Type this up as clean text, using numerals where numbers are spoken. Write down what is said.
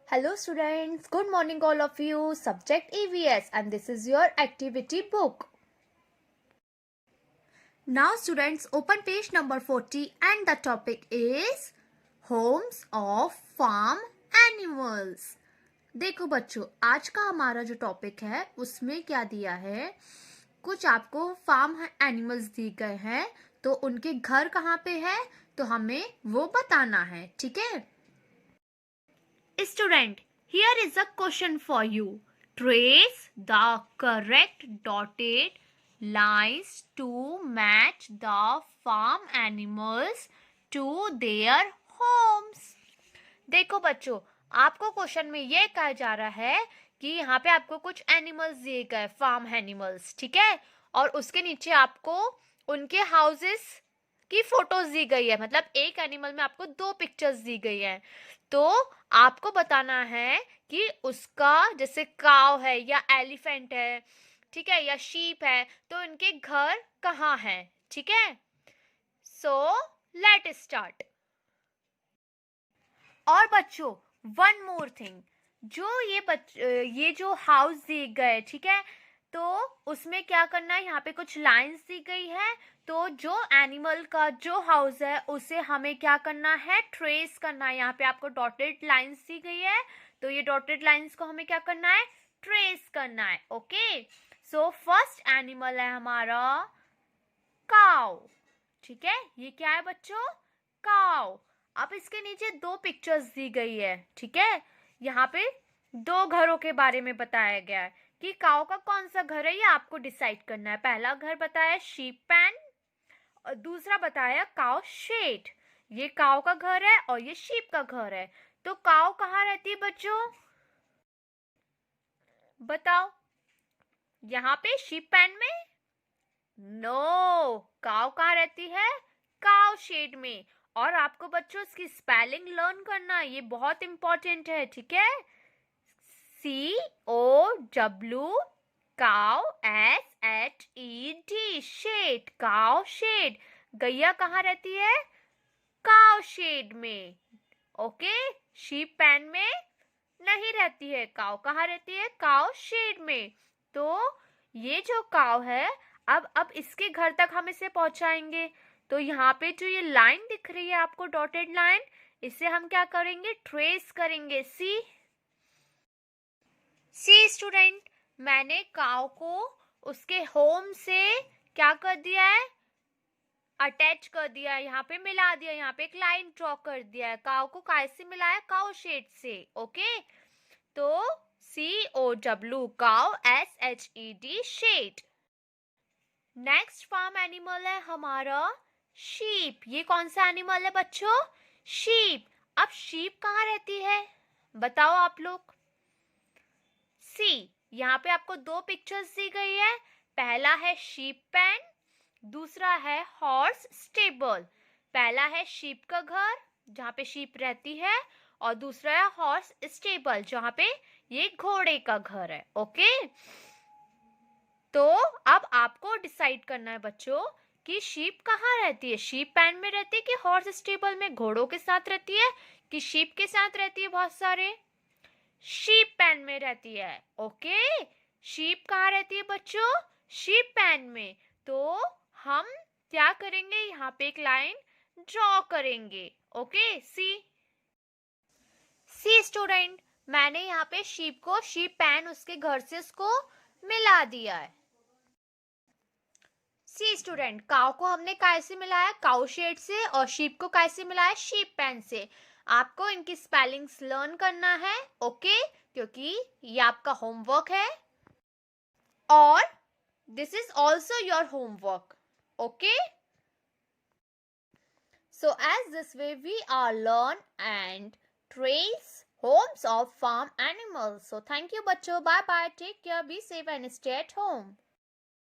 Hello students, good morning all of you. Subject EVS and this is your activity book. Now students open page number 40 and the topic is homes of farm animals. देखो बच्चों, आज का हमारा जो topic है उसमें क्या दिया है, कुछ आपको फार्म एनिमल्स दिए गए हैं तो उनके घर कहाँ पे है तो हमें वो बताना है, ठीक है। Student, here is a question for you. Trace the correct dotted lines to match the farm animals to their homes. देखो बच्चों, आपको क्वेश्चन में ये कहा जा रहा है कि यहाँ पे आपको कुछ एनिमल्स दिए गए, फार्म एनिमल्स, ठीक है, और उसके नीचे आपको उनके हाउसेस की फोटोज दी गई है। मतलब एक एनिमल में आपको 2 पिक्चर्स दी गई है, तो आपको बताना है कि उसका जैसे काव है या एलिफेंट है, ठीक है, या शीप है, तो उनके घर कहाँ है, ठीक है। So let start. और बच्चों वन मोर थिंग, जो ये जो हाउस दिए गए, ठीक है, तो उसमें क्या करना है, यहाँ पे कुछ लाइंस दी गई है, तो जो एनिमल का जो हाउस है उसे हमें क्या करना है, ट्रेस करना है। यहाँ पे आपको डॉटेड लाइंस दी गई है, तो ये डॉटेड लाइंस को हमें क्या करना है, ट्रेस करना है। ओके, सो फर्स्ट एनिमल है हमारा काउ, ठीक है, ये क्या है बच्चों, काउ। अब इसके नीचे 2 पिक्चर्स दी गई है, ठीक है, यहाँ पे 2 घरों के बारे में बताया गया है कि काऊ का कौन सा घर है, ये आपको डिसाइड करना है। पहला घर बताया शीप पेन और दूसरा बताया काऊ शेड। ये काऊ का घर है और ये शीप का घर है। तो काऊ कहाँ रहती है बच्चों, बताओ, यहाँ पे शीप पेन में? नो, काऊ कहाँ रहती है, काऊ शेड में। और आपको बच्चों इसकी स्पेलिंग लर्न करना, ये बहुत इंपॉर्टेंट है, ठीक है। COW cow SHED shed, cow shed. गैया कहाँ रहती है, काउ शेड में। ओके, शीप पेन में नहीं रहती है, काउ कहाँ रहती है, काउ शेड में। तो ये जो काउ है, अब इसके घर तक हम इसे पहुंचाएंगे। तो यहाँ पे जो ये लाइन दिख रही है आपको, डॉटेड लाइन, इसे हम क्या करेंगे, ट्रेस करेंगे। सी स्टूडेंट, मैंने काऊ को उसके होम से क्या कर दिया है, अटैच कर दिया है, यहाँ पे मिला दिया, यहाँ पे एक लाइन ड्रॉ कर दिया है। काऊ को कैसे मिलाया, काऊ शेड से। ओके, तो COW cow SHED shed. Next farm animal है हमारा शीप। ये कौन सा एनिमल है बच्चों, शीप। अब शीप कहाँ रहती है, बताओ आप लोग। यहाँ पे आपको 2 पिक्चर्स दी गई है। पहला है शीप पेन, दूसरा है हॉर्स स्टेबल। पहला है शीप का घर जहाँ पे शीप रहती है, और दूसरा है हॉर्स स्टेबल जहाँ पे ये घोड़े का घर है। ओके, तो अब आपको डिसाइड करना है बच्चों कि शीप कहाँ रहती है, शीप पेन में रहती है कि हॉर्स स्टेबल में घोड़ों के साथ रहती है कि शीप के साथ रहती है बहुत सारे, शीप पेन में रहती है। ओके, शीप कहाँ रहती है बच्चों, शीप पेन में। तो हम क्या करेंगे, यहाँ पे एक लाइन ड्रॉ करेंगे। ओके, सी स्टूडेंट, मैंने यहाँ पे शीप को, शीप पेन उसके घर से उसको मिला दिया है। सी स्टूडेंट, काऊ को हमने कैसे मिलाया, काऊ शेड से, और शीप को कैसे मिलाया, शीप पेन से। आपको इनकी स्पेलिंग्स लर्न करना है। ओके, क्योंकि ये आपका होमवर्क है और this is also your homework. Okay, so as this way we are learn and trace homes of farm animals. So thank you बच्चों, bye bye, take care, be safe and stay at home.